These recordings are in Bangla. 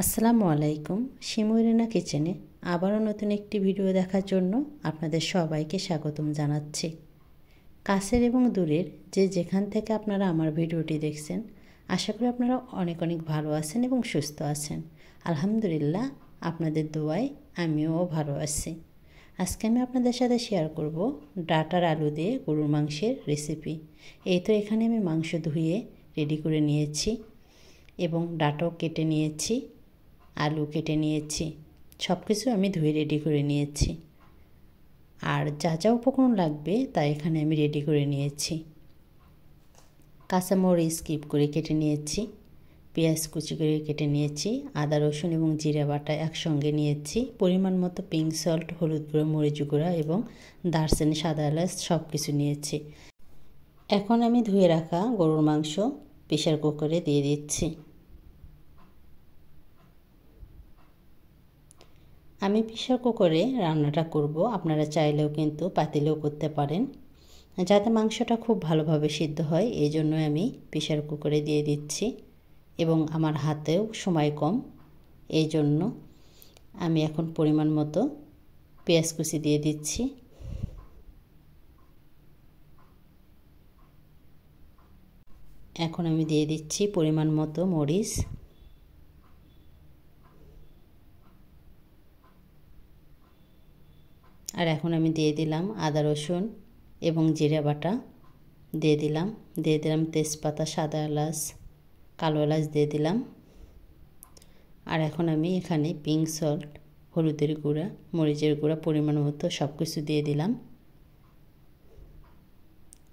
আসসালামু আলাইকুম। শিমুইরিনা কিচেনে আবারও নতুন একটি ভিডিও দেখার জন্য আপনাদের সবাইকে স্বাগতম জানাচ্ছি। কাছের এবং দূরের যেখান থেকে আপনারা আমার ভিডিওটি দেখছেন, আশা করি আপনারা অনেক অনেক ভালো আছেন এবং সুস্থ আছেন। আলহামদুলিল্লাহ, আপনাদের দোয়ায় আমিও ভালো আছি। আজকে আমি আপনাদের সাথে শেয়ার করব ডাটার আলু দিয়ে গরুর মাংসের রেসিপি। এই তো এখানে আমি মাংস ধুয়ে রেডি করে নিয়েছি এবং ডাটাও কেটে নিয়েছি, আলু কেটে নিয়েছি, সব কিছু আমি ধুয়ে রেডি করে নিয়েছি। আর যা যা উপকরণ লাগবে তা এখানে আমি রেডি করে নিয়েছি। কাঁচামরিচ স্কিপ করে কেটে নিয়েছি, পেঁয়াজ কুচি করে কেটে নিয়েছি, আদা রসুন এবং জিরা বাটা একসঙ্গে নিয়েছি, পরিমাণ মতো পিঙ্ক সল্ট, হলুদ গুঁড়ো, মরিচ গুঁড়া এবং দারচিনি, সাদা এলাচ সব কিছু নিয়েছি। এখন আমি ধুয়ে রাখা গরুর মাংস প্রেসার কুকারে দিয়ে দিচ্ছি। আমি প্রেসার কুকারে রান্নাটা করব, আপনারা চাইলেও কিন্তু পাতিলেও করতে পারেন। যাতে মাংসটা খুব ভালোভাবে সিদ্ধ হয় এই জন্য আমি প্রেসার কুকারে দিয়ে দিচ্ছি এবং আমার হাতেও সময় কম, এই জন্য আমি এখন পরিমাণ মতো পেঁয়াজ কুচি দিয়ে দিচ্ছি। এখন আমি দিয়ে দিচ্ছি পরিমাণ মতো মরিচ, আর এখন আমি দিয়ে দিলাম আদা রসুন এবং জিরা বাটা দিয়ে দিলাম তেজপাতা, সাদা এলাচ, কালো এলাচ দিয়ে দিলাম। আর এখন আমি এখানে পিঙ্ক সল্ট, হলুদের গুঁড়া, মরিচের গুঁড়া পরিমাণ মতো সব কিছু দিয়ে দিলাম।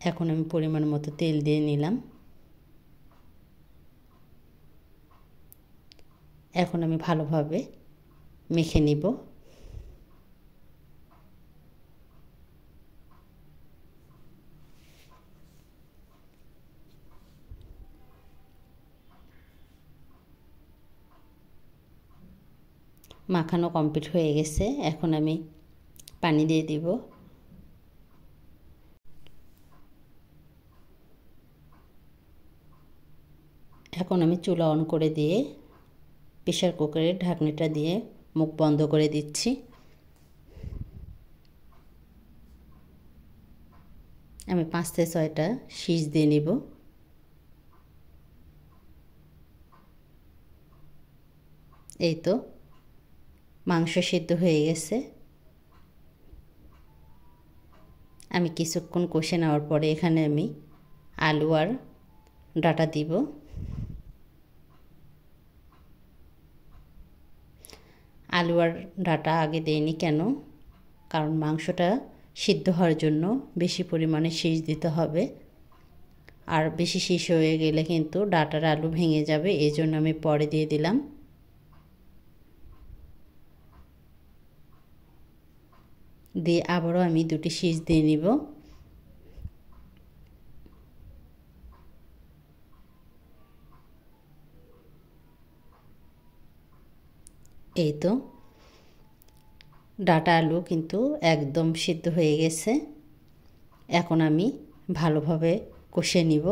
এখন আমি পরিমাণ মতো তেল দিয়ে নিলাম। এখন আমি ভালোভাবে মেখে নিব। মাখানো কমপ্লিট হয়ে গেছে, এখন আমি পানি দিয়ে দিব। এখন আমি চুলা অন করে দিয়ে প্রেসার কুকারের ঢাকনিটা দিয়ে মুখ বন্ধ করে দিচ্ছি। আমি 5 থেকে 6টা শীষ দিয়ে নিব। এই তো মাংস সিদ্ধ হয়ে গেছে। আমি কিছুক্ষণ কষে নেওয়ার পরে এখানে আমি আলু আর ডাটা দিব। আলু আর ডাটা আগে দেইনি কেন, কারণ মাংসটা সিদ্ধ হওয়ার জন্য বেশি পরিমাণে শীষ দিতে হবে, আর বেশি শীষ হয়ে গেলে কিন্তু ডাটার আলু ভেঙে যাবে, এই জন্য আমি পরে দিয়ে দিলাম। দিয়ে আবারও আমি 2টি শীষ দিয়ে নিব। এই তো ডাটা আলু কিন্তু একদম সিদ্ধ হয়ে গেছে। এখন আমি ভালোভাবে কষে নিব।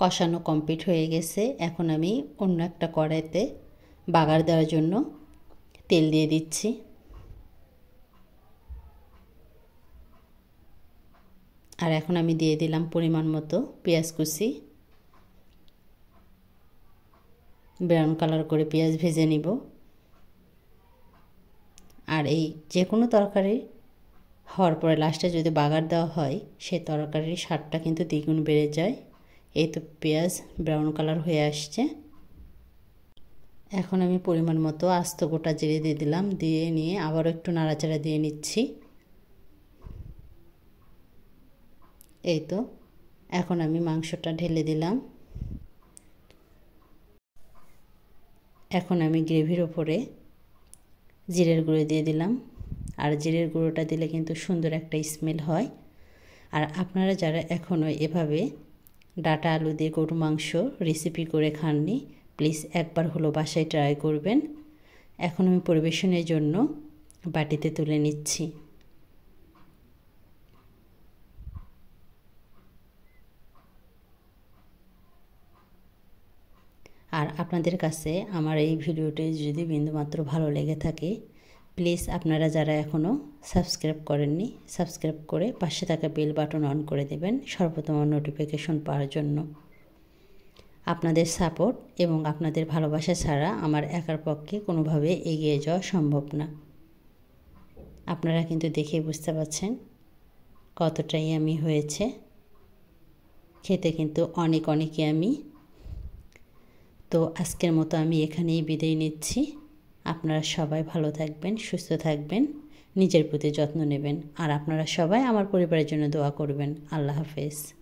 কষানো কমপ্লিট হয়ে গেছে, এখন আমি অন্য একটা কড়াইতে বাগার দেওয়ার জন্য তেল দিয়ে দিচ্ছি। আর এখন আমি দিয়ে দিলাম পরিমাণ মতো পেঁয়াজ কুচি। ব্রাউন কালার করে পেঁয়াজ ভেজে নিব। আর এই যে কোনো তরকারি হওয়ার পরে লাস্টে যদি বাগার দেওয়া হয়, সেই তরকারির স্বাদটা কিন্তু দ্বিগুণ বেড়ে যায়। এই তো পেঁয়াজ ব্রাউন কালার হয়ে আসছে। এখন আমি পরিমাণ মতো আস্ত গোটা জিরে দিয়ে দিলাম, দিয়ে নিয়ে আবারও একটু নাড়াচাড়া দিয়ে নিচ্ছি। এই তো এখন আমি মাংসটা ঢেলে দিলাম। এখন আমি গ্রেভির ওপরে জিরের গুঁড়ো দিয়ে দিলাম, আর জিরের গুঁড়োটা দিলে কিন্তু সুন্দর একটা স্মেল হয়। আর আপনারা যারা এখনও এভাবে ডাটা আলু দিয়ে গরু মাংস রেসিপি করে খাননি, প্লিজ একবার হলো বাসায় ট্রাই করবেন। এখন আমি পরিবেশনের জন্য বাটিতে তুলে নিচ্ছি। আর আপনাদের কাছে আমার এই ভিডিওটি যদি বিন্দুমাত্র ভালো লেগে থাকে, প্লিজ আপনারা যারা এখনও সাবস্ক্রাইব করেননি, সাবস্ক্রাইব করে পাশে থাকা বেল বাটন অন করে দেবেন সর্বপ্রথম নোটিফিকেশন পাওয়ার জন্য। আপনাদের সাপোর্ট এবং আপনাদের ভালোবাসা ছাড়া আমার একার পক্ষে কোনোভাবে এগিয়ে যাওয়া সম্ভব না। আপনারা কিন্তু দেখেই বুঝতে পারছেন কতটাই আমি হয়েছে। খেতে কিন্তু অনেকই আমি। তো আজকের মতো আমি এখানেই বিদায় নিচ্ছি। আপনারা সবাই ভালো থাকবেন, সুস্থ থাকবেন, নিজের প্রতি যত্ন নেবেন। আর আপনারা সবাই আমার পরিবারের জন্য দোয়া করবেন। আল্লাহ হাফেজ।